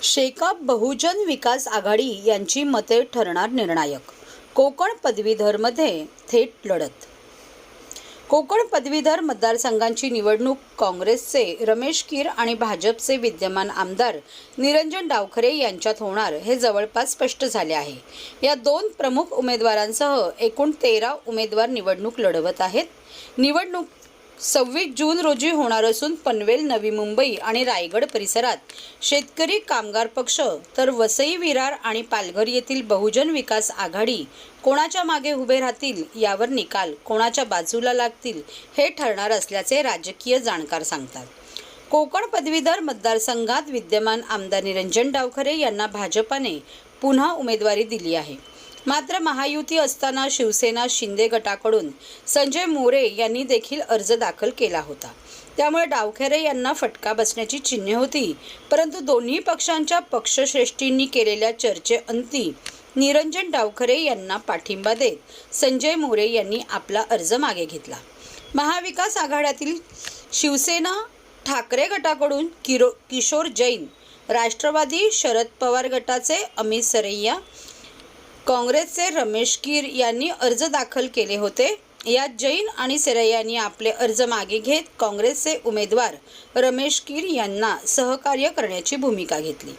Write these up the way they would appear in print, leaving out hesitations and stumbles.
शेकाप बहुजन विकास आघाडी यांची मते ठरणार निर्णायक. कोकण पदवीधरमध्ये थेट लढत. कोकण पदवीधर मतदारसंघांची निवडणूक काँग्रेसचे रमेश कीर आणि भाजपचे विद्यमान आमदार निरंजन डावखरे यांच्यात होणार हे जवळपास स्पष्ट झाले आहे. या दोन प्रमुख उमेदवारांसह एकूण 13 उमेदवार निवडणूक लढवत आहेत. निवडणूक 26 जून रोजी होणार असून पनवेल, नवी मुंबई आणि रायगड परिसरात शेतकरी कामगार पक्ष तर वसई, विरार आणि पालघर येथील बहुजन विकास आघाडी कोणाच्या मागे उभे राहतील यावर निकाल कोणाच्या बाजूला लागतील हे ठरणार असल्याचे राजकीय जाणकार सांगतात. कोकण पदवीधर मतदारसंघात विद्यमान आमदार निरंजन डावखरे यांना भाजपाने पुन्हा उमेदवारी दिली आहे. मात्र महायुती असताना शिवसेना शिंदे गटाकडून संजय मोरे यांनी देखील अर्ज दाखल केला होता. त्यामुळे डावखरे यांना फटका बसण्याची चिन्हे होती. परंतु दोन्ही पक्षांच्या पक्षश्रेष्ठींनी केलेल्या चर्चेअंती निरंजन डावखरे यांना पाठिंबा देत संजय मोरे यांनी आपला अर्ज मागे घेतला. महाविकास आघाड्यातील शिवसेना ठाकरे गटाकडून किशोर जैन, राष्ट्रवादी शरद पवार गटाचे अमित सरैया, काँग्रेसचे रमेश कीर यांनी अर्ज दाखल केले होते. यात जैन आणि सरैया यांनी आपले अर्ज मागे घेत काँग्रेसचे उमेदवार रमेश कीर यांना सहकार्य करण्याची भूमिका घेतली.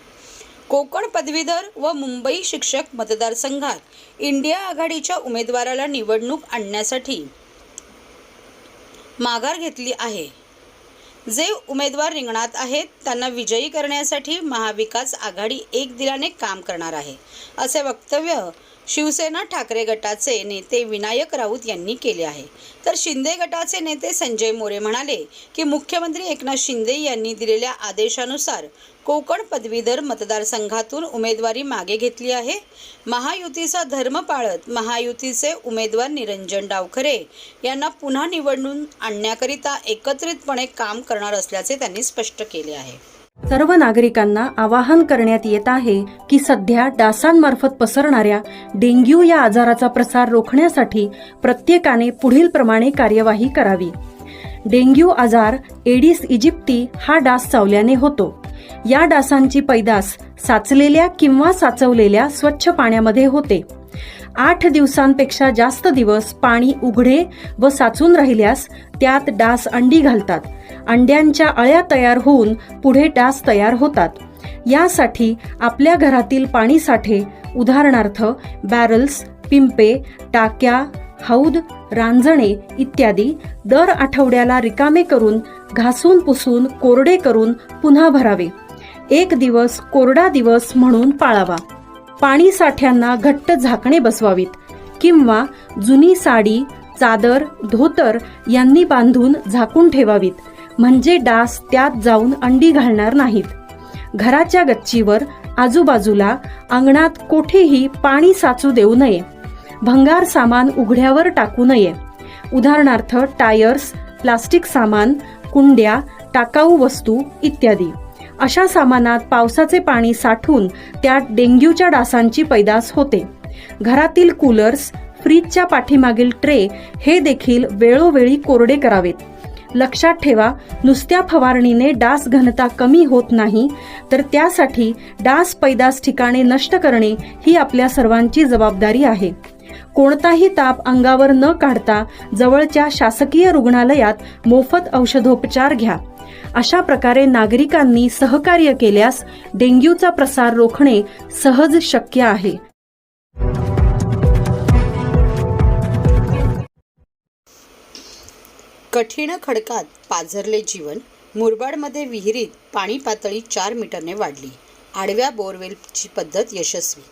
कोकण पदवीधर व मुंबई शिक्षक मतदारसंघात इंडिया आघाडीच्या उमेदवाराला निवडणूक आणण्यासाठी माघार घेतली आहे. जे उमेदवार रिंगणात आहेत त्यांना विजयी करण्यासाठी महाविकास आघाडी एक दिलाने काम करणार आहे, असे वक्तव्य शिवसेना ठाकरे गटाचे नेते विनायक राऊत यांनी केले आहे. तर शिंदे गटाचे नेते संजय मोरे म्हणाले की मुख्यमंत्री एकनाथ शिंदे यांनी दिलेल्या आदेशानुसार कोकण पदवीधर मतदारसंघातून उमेदवारी मागे घेतली आहे. महायुतीचा धर्म पाळत महायुतीचे उमेदवार निरंजन डावखरे यांना पुन्हा निवडून आणण्याकरिता एकत्रितपणे काम करणार असल्याचे त्यांनी स्पष्ट केले आहे. सर्व नागरिकांना आवाहन करण्यात येत आहे की सध्या डासांमार्फत पसरणाऱ्या डेंग्यू या आजाराचा प्रसार रोखण्यासाठी प्रत्येकाने पुढील प्रमाणे कार्यवाही करावी. डेंग्यू आजार एडिस इजिप्टी हा डास चावल्याने होतो. या डासांची पैदास साचलेल्या किंवा साचवलेल्या स्वच्छ पाण्यामध्ये होते. 8 दिवसांपेक्षा जास्त दिवस पाणी उघडे व साचून राहिल्यास त्यात डास अंडी घालतात. अंड्यांच्या अळ्या तयार होऊन पुढे डास तयार होतात. यासाठी आपल्या घरातील पाणी साठे उदाहरणार्थ बॅरल्स, पिंपे, टाक्या, हौद, रांजणे इत्यादी दर आठवड्याला रिकामे करून घासून पुसून कोरडे करून पुन्हा भरावे. 1 दिवस कोरडा दिवस म्हणून पाळावा. पाणी साठ्यांना घट्ट झाकणे बसवावीत किंवा जुनी साडी, चादर, धोतर यांनी बांधून झाकून ठेवावीत, म्हणजे डास त्यात जाऊन अंडी घालणार नाहीत. घराच्या गच्चीवर, आजूबाजूला, अंगणात कोठेही पाणी साचू देऊ नये. भंगार सामान उघड्यावर टाकू नये. उदाहरणार्थ टायर्स, प्लास्टिक सामान, कुंड्या, टाकाऊ वस्तू इत्यादी. अशा सामानात पावसाचे पाणी साठून त्यात डेंग्यूच्या डासांची पैदास होते. घरातील कूलर्स, फ्रीजच्या पाठीमागील ट्रे हे देखील वेळोवेळी कोरडे करावेत. लक्षात ठेवा, नुसत्या फवारणीने डास घनता कमी होत नाही, तर त्यासाठी डास पैदास ठिकाणे नष्ट करणे ही आपल्या सर्वांची जबाबदारी आहे. कोणताही ताप अंगावर न काढता जवळच्या शासकीय रुग्णालयात मोफत औषधोपचार घ्या. अशा प्रकारे नागरिकांनी सहकार्य केल्यास डेंग्यूचा प्रसार रोखणे सहज शक्य आहे. कठीण खडकात पाझरले जीवन. मुरबाडमध्ये विहिरीत पाणी पातळी 4 मीटरने वाढली. आडव्या बोरवेलची पद्धत यशस्वी.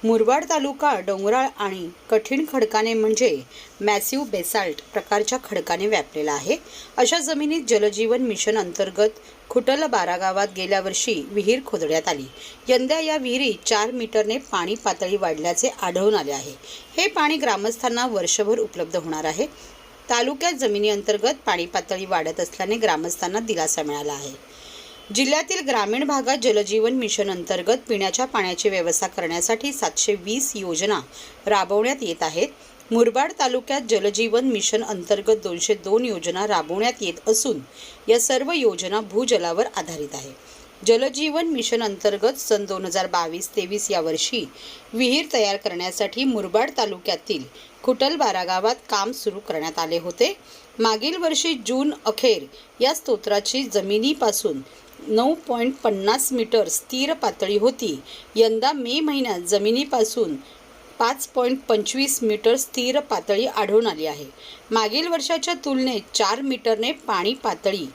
मुरबाड तालुका डोंगराळ आणि कठीण खडकाने म्हणजे मॅसिव्ह बेसाल्ट प्रकारच्या खडकाने व्यापलेला आहे. अशा जमिनीत जलजीवन मिशन अंतर्गत खुटल 12 गावात गेल्या वर्षी विहीर खोदण्यात आली. यंदा या विहिरीत 4 मीटरने पाणी पातळी वाढल्याचे आढळून आले आहे. हे पाणी ग्रामस्थांना वर्षभर उपलब्ध होणार आहे. तालुक्यात जमिनी अंतर्गत पाणी पातळी वाढत असल्याने ग्रामस्थांना दिलासा मिळाला आहे. जिल्ह्यातील ग्रामीण भागात जलजीवन मिशन अंतर्गत पिण्याच्या पाण्याची व्यवस्था करण्यासाठी 720 योजना राबवण्यात येत आहेत. मुरबाड तालुक्यात जलजीवन मिशन अंतर्गत 202 योजना राबवण्यात येत असून या सर्व योजना भूजलावर आधारित आहेत. जलजीवन मिशन अंतर्गत सन 2022-23 या वर्षी विहीर तयार करण्यासाठी मुरबाड तालुक्यातील खुटलबारा गावात काम सुरू करण्यात आले होते। मागील वर्षी जून अखेर या स्तोत्राची जमिनीपासून 9.50 मीटर स्थिर पातळी होती। यंदा मे महिन्यात जमिनीपासून 5.25 मीटर स्थिर पातळी आढळून आली आहे। मागील वर्षाच्या तुलनेत 4 मीटरने पाणी पातळी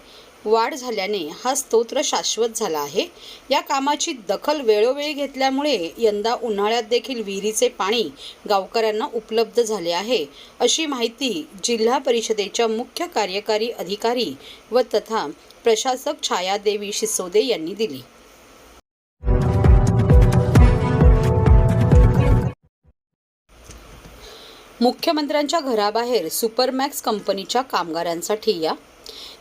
वाढ झाल्याने हा स्तोत्र शाश्वत झाला आहे। या कामाची दखल वेळोवेळी घेतल्यामुळे यंदा उन्हाळ्यात देखील विहिरीचे पाणी गावकऱ्यांना उपलब्ध झाले आहे, अशी माहिती जिल्हा परिषदेच्या मुख्य कार्यकारी अधिकारी व तथा प्रशासक छायादेवी शिसोदे यांनी दिली। मुख्यमंत्र्यांच्या घराबाहेर सुपरमॅक्स कंपनीच्या कामगारांसाठी या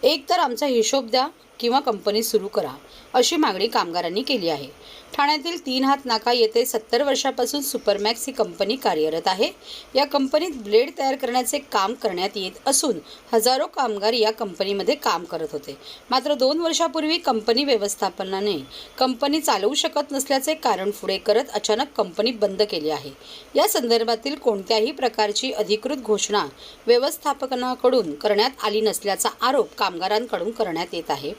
एक तर आमचा हिशोब द्या किंवा कंपनी सुरू करा, अशी मागणी कामगारांनी केली आहे। ठाण्यातील 3 हात नाका येथे 70 वर्षापासून सुपरमॅक्स ही कंपनी कार्यरत आहे। या कंपनीत ब्लेड तयार करण्याचे काम करण्यात येत असून हजारो कामगार या कंपनीमध्ये काम करत होते। मात्र 2 वर्षापूर्वी कंपनी व्यवस्थापनाने कंपनी चालवू शकत नसल्याचे कारण पुढे करत अचानक कंपनी बंद केली आहे। या संदर्भातील कोणत्याही प्रकारची अधिकृत घोषणा व्यवस्थापनाकडून करण्यात आली नसल्याचा आरोप कामगारांकडून करण्यात येत आहे।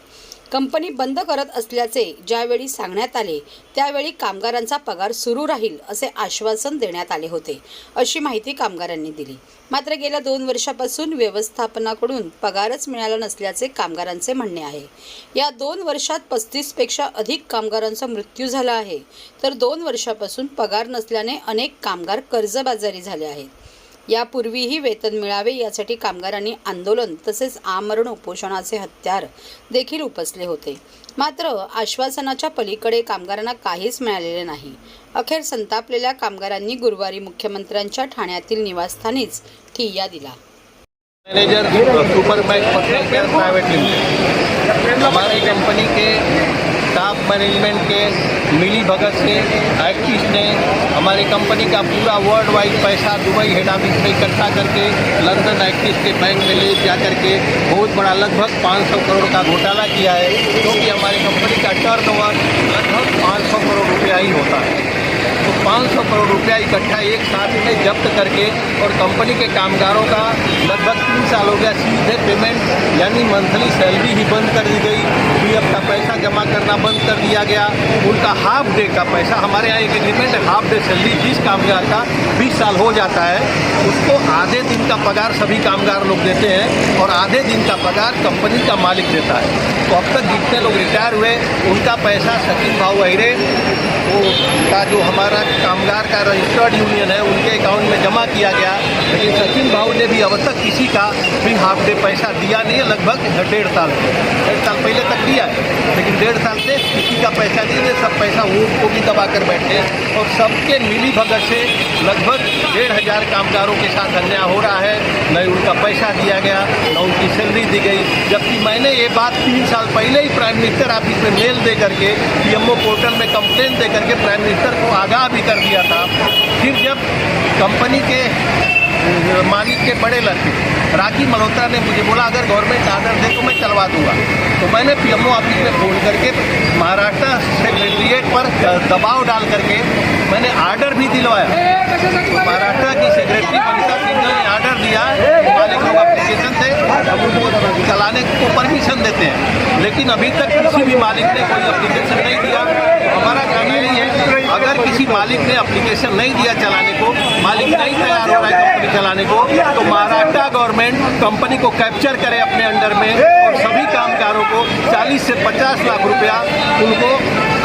कंपनी बंद करत असल्याचे ज्यावेळी सांगण्यात आले त्यावेळी कामगारांचा पगार सुरू राहील असे आश्वासन देण्यात आले होते, अशी माहिती कामगारांनी दिली। मात्र गेल्या 2 वर्षापासून व्यवस्थापनाकडून पगारच मिळाला नसल्याचे कामगारांचे म्हणणे आहे। या 2 वर्षात 35 पेक्षा अधिक कामगारांचा मृत्यू झाला आहे, तर 2 वर्षापासून पगार नसल्याने अनेक कामगार कर्जबाजारी झाले आहेत। यापूर्वीही वेतन मिळावे यासाठी कामगारांनी आंदोलन तसेच आमरण उपोषणाचे हत्यार देखील उपसले होते। मात्र आश्वासनाच्या पलीकडे कामगारांना काहीच मिळालेले नाही। अखेर संतापलेल्या कामगारांनी गुरुवारी मुख्यमंत्र्यांच्या ठाण्यातील निवासस्थानीच ठिय्या दिला। Manager Supermax personal care private limited हमारी कंपनी के टॉप मैनेजमेंट के मिली भगत से एक्टिस्ट ने हमारी कंपनी का पूरा वर्ल्ड वाइड पैसा दुबई हेड ऑफिस में इकट्ठा करके लंदन एक्टिस्ट के बैंक में ले जा करके बहुत बड़ा लगभग 500 करोड़ का घोटाला किया है, क्योंकि हमारी कंपनी का टर्नओवर लगभग 500 करोड़ रुपया ही होता है। तो 500 करोड़ रुपया इकट्ठा एक साथ में जब्त करके और कंपनी के कामगारों का लगभग 3 साल हो गया सीधे पेमेंट यानी मंथली सैलरी ही बंद कर दी गई। पीएफ का पैसा जमा करना बंद कर दिया गया। उनका हाफ डे का पैसा, हमारे यहाँ एक एग्रीमेंट है, हाफ डे सैलरी जिस कामगार का 20 साल हो जाता है उसको आधे दिन का पगार सभी कामगार लोग देते हैं और आधे दिन का पगार कंपनी का मालिक देता है। तो अब तक जितने लोग रिटायर हुए उनका पैसा सचिन भाऊ अहिरे वो का जो हमारा कामगार का रजिस्टर्ड यूनियन है उनके अकाउंट में जमा किया गया, लेकिन सचिन भाऊ ने भी अब तक किसी का भी हाफ डे पैसा दिया नहीं है। लगभग 1.5 साल पहले तक दिया है, लेकिन 1.5 साल से किसी का पैसा नहीं है। सब पैसा वो भी दबा कर बैठे हैं और सबके मिली भगत से लगभग 1,500 कामगारों के साथ अन्याय हो रहा है। न उनका पैसा दिया गया, न उनकी सैलरी दी गई, जबकि मैंने ये बात 3 साल पहले ही प्राइम मिनिस्टर ऑफिस में मेल दे करके पीएमओ पोर्टल में कंप्लेन दे करके प्राइम मिनिस्टर को आगाह भी कर दिया था। फिर जब कंपनी के मालिक के बड़े लड़के राखी मल्होत्रा ने मुझे बोला अगर गवर्नमेंट ऑर्डर दे तो मैं चलवा दूंगा, तो मैंने पीएमओ ऑफिस में फ़ोन करके महाराष्ट्र सेक्रेटरीट पर दबाव डाल करके मैंने ऑर्डर भी दिलवाया। महाराष्ट्र की सेक्रेटरी मनीषा सिंह ने ऑर्डर दिया, मालिक लोग एप्लीकेशन से अब उनको चलाने को परमिशन देते हैं, लेकिन अभी तक किसी भी मालिक ने कोई एप्लीकेशन नहीं दिया। हमारा कहना यही है अगर किसी मालिक ने एप्लीकेशन नहीं दिया चलाने को, मालिक नहीं तैयार हो रहा है कंपनी चलाने को, तो महाराष्ट्र गवर्नमेंट कंपनी को कैप्चर करे अपने अंडर में और सभी कामगारों को 40 से 50 लाख रुपया उनको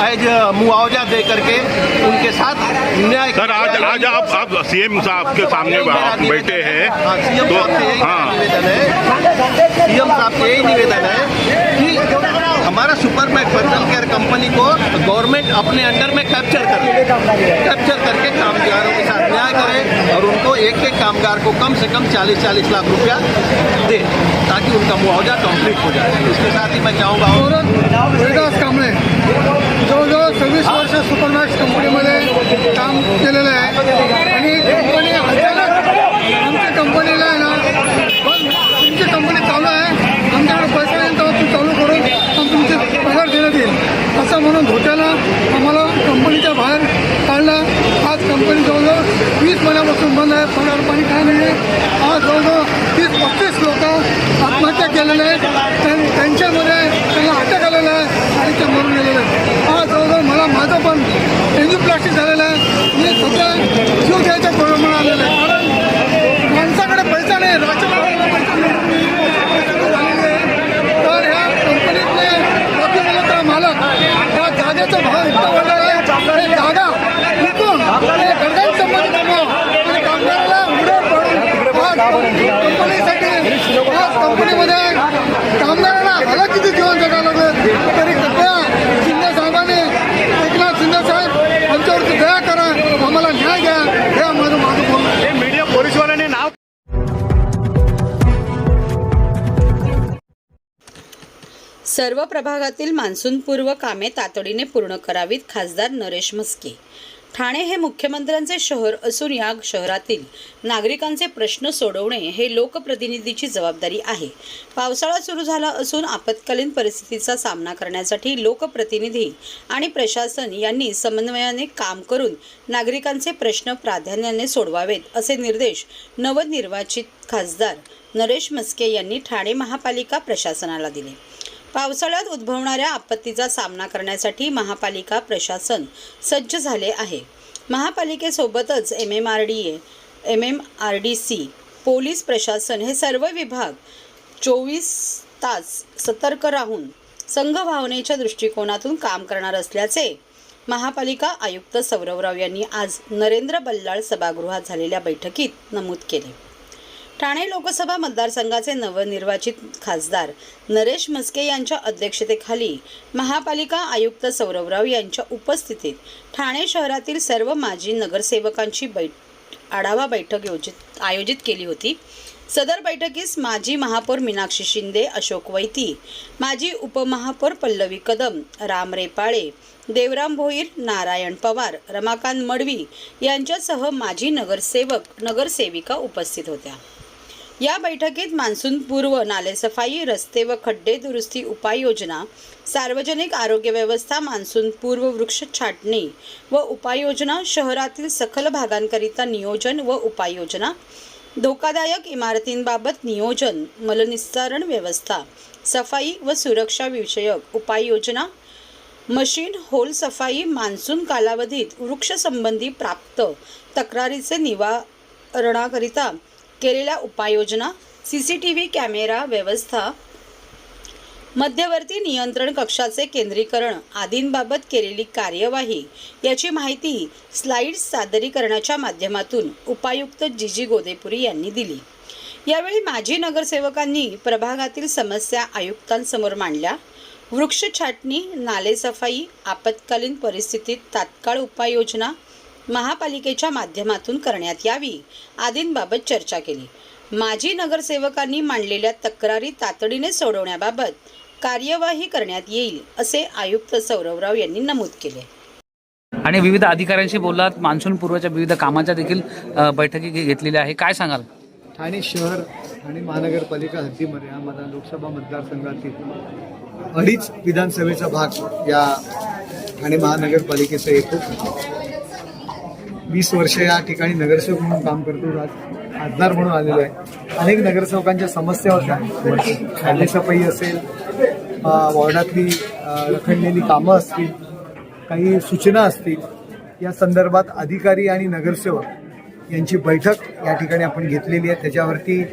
एज मुआवजा दे करके उनके साथ न्याय। सर आज आप सीएम साहब के सामने बैठे हैं, सीएम साहब से यही निवेदन है, सीएम साहब से यही निवेदन है कि हमारा सुपरमैक्स पर्सनल केयर कंपनी को गवर्नमेंट अपने अंडर में कैप्चर करके कामगारों के साथ न्याय करे और उनको एक एक कामगार को कम से कम 40-40 लाख रुपया दे ताकि उनका मुआवजा कंप्लीट हो जाए। इसके साथ ही मैं चाहूँगा विकास कांबळे जवळजवळ 26 वर्ष सुपरमॅक्स कंपनीमध्ये काम केलेलं आहे आणि कंपनी अचानक आमच्या कंपनीला आहे ना तुमची कंपनी चालू आहे, आमच्याकडे पैसा येईल तेव्हा तू चालू करून तुमचे पगार देण्यात येईल असं कंपनीसाठी या कंपनीमध्ये कामगारांना हालाकीचे जीवन जगावं लागलं तरी कृपया शिंदे साहेबांनी एकनाथ शिंदे साहेब आमच्यावरती दया करा, आम्हाला न्याय द्या, हे माझं बोलणं. मीडिया पोलीसवाल्यांनी नाव सर्व प्रभागातील मान्सूनपूर्व कामे तातडीने पूर्ण करावीत. खासदार नरेश म्हस्के. ठाणे हे मुख्यमंत्र्यांचे शहर असून या शहरातील नागरिकांचे प्रश्न सोडवणे हे लोकप्रतिनिधीची जबाबदारी आहे. पावसाळा सुरू झाला असून आपत्कालीन परिस्थितीचा सामना करण्यासाठी लोकप्रतिनिधी आणि प्रशासन यांनी समन्वयाने काम करून नागरिकांचे प्रश्न प्राधान्याने सोडवावेत असे निर्देश नवनिर्वाचित खासदार नरेश म्हस्के यांनी ठाणे महापालिका प्रशासनाला दिले. पावसाळ्यात उद्भवणाऱ्या आपत्तीचा सामना करण्यासाठी महापालिका प्रशासन सज्ज झाले आहे. महापालिकेसोबतच MMRDC, पोलीस प्रशासन हे सर्व विभाग 24 तास सतर्क राहून संघभावनेच्या दृष्टिकोनातून काम करणार असल्याचे महापालिका आयुक्त सौरवराव यांनी आज नरेंद्र बल्लाळ सभागृहात झालेल्या बैठकीत नमूद केले. ठाणे लोकसभा मतदारसंघाचे नवनिर्वाचित खासदार नरेश म्हस्के यांच्या अध्यक्षतेखाली महापालिका आयुक्त सौरवराव यांच्या उपस्थितीत ठाणे शहरातील सर्व माजी नगरसेवकांची आढावा बैठक आयोजित केली होती. सदर बैठकीस माजी महापौर मीनाक्षी शिंदे, अशोक वैती, माजी उपमहापौर पल्लवी कदम, राम रेपाळे, देवराम भोईर, नारायण पवार, रमाकांत मडवी यांच्यासह माजी नगरसेविका उपस्थित होत्या. या बैठकीत मान्सूनपूर्व नालेसफाई, रस्ते व खड्डे दुरुस्ती उपाययोजना, सार्वजनिक आरोग्य व्यवस्था, मान्सूनपूर्व वृक्ष छाटणी व उपाययोजना, शहरातील सखल भागांकरिता नियोजन व उपाययोजना, धोकादायक इमारतींबाबत नियोजन, मलनिस्सारण व्यवस्था, सफाई व सुरक्षा विषयक उपाययोजना, मशीन होल सफाई, मान्सून कालावधीत वृक्षसंबंधी प्राप्त तक्रारीचे निवारणाकरिता केलेल्या उपाययोजना, CCTV कॅमेरा व्यवस्था, मध्यवर्ती नियंत्रण कक्षाचे केंद्रीकरण आदींबाबत केलेली कार्यवाही याची माहिती स्लाइड्स सादरीकरणाच्या माध्यमातून उपायुक्त जीजी गोदेपुरी यांनी दिली. यावेळी माजी नगरसेवकांनी प्रभागातील समस्या आयुक्तांसमोर मांडल्या. वृक्ष छाटणी, नालेसफाई, आपत्कालीन परिस्थितीत तात्काळ उपाययोजना महापालिकेच्या माध्यमातून करण्यात यावी आदींबाबत चर्चा केली. माजी नगरसेवकांनी मांडलेल्या तक्रारी तातडीने सोडवण्याबाबत कार्यवाही करण्यात येईल असे आयुक्त सौरवराव यांनी नमूद केले. आणि विविध अधिकाऱ्यांशी बोललात. मान्सून पूर्वच्या विविध कामांच्या देखील बैठकी घेतलेल्या आहे. काय सांगाल? ठाणे शहर आणि महानगरपालिका हद्दीमध्ये हा लोकसभा मतदारसंघातील 2.5 विधानसभेचा भाग या ठाणे महानगरपालिकेचा येतो. 20 वर्ष या ठिकाणी नगरसेवक म्हणून काम करतो. खासदार म्हणून आलेलो आहे. अनेक नगरसेवकांच्या समस्या होत्या. नालेसफाई असेल, वॉर्डातली रखडलेली कामं असतील, काही सूचना असतील, या संदर्भात अधिकारी आणि नगरसेवक यांची बैठक या ठिकाणी आपण घेतलेली आहे. त्याच्यावरती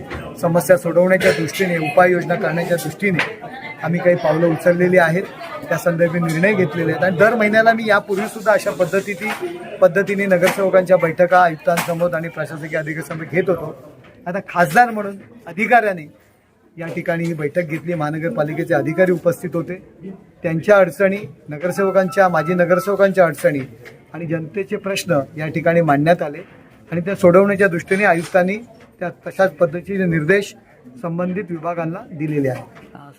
समस्या सोडवण्याच्या दृष्टीने, उपाययोजना करण्याच्या दृष्टीने आम्ही काही पावलं उचललेली आहेत. त्या संदर्भात निर्णय घेतलेले आहेत. आणि दर महिन्याला मी यापूर्वीसुद्धा अशा पद्धतीने नगरसेवकांच्या बैठका आयुक्तांसमोर आणि प्रशासकीय अधिकाऱ्यांसमोर घेत होतो. आता खासदार म्हणून अधिकाऱ्याने या ठिकाणी ही बैठक घेतली. महानगरपालिकेचे अधिकारी उपस्थित होते. त्यांच्या अडचणी, माजी नगरसेवकांच्या अडचणी आणि जनतेचे प्रश्न या ठिकाणी मांडण्यात आले आणि त्या सोडवण्याच्या दृष्टीने आयुक्तांनी तशाच पद्धतीचे निर्देश संबंधित विभागांना दिलेले आहेत.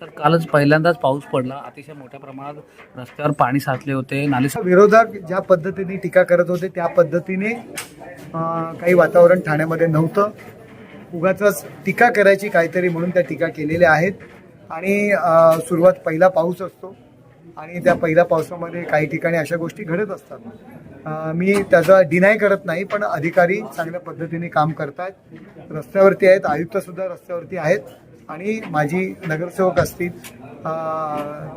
सर, कालच पहिल्यांदाच पाऊस पडला. अतिशय मोठ्या प्रमाणात रस्त्यावर पाणी साचले होते. विरोधक ज्या पद्धतीने टीका करत होते त्या पद्धतीने काही वातावरण ठाण्यामध्ये नव्हतं. उगाचच टीका करायची काहीतरी म्हणून त्या टीका केलेल्या आहेत. आणि पहिला पाऊस असतो आणि त्या पहिल्या पावसामध्ये काही ठिकाणी अशा गोष्टी घडत असतात. मी त्याचा डिनाय करत नाही, पण अधिकारी चांगल्या पद्धतीने काम करतात, रस्त्यावरती आहेत, आयुक्तसुद्धा रस्त्यावरती आहेत आणि माजी नगरसेवक असतील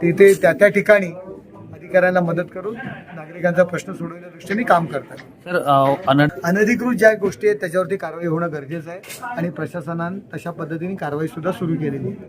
ते त्या ठिकाणी अधिकाऱ्यांना मदत करून नागरिकांचा प्रश्न सोडवण्याच्या दृष्टीने काम करतात. सर, अनधिकृत ज्या गोष्टी आहेत त्याच्यावरती कारवाई होणं गरजेचं आहे आणि प्रशासनाने तशा पद्धतीने कारवाई सुद्धा सुरू केलेली आहे.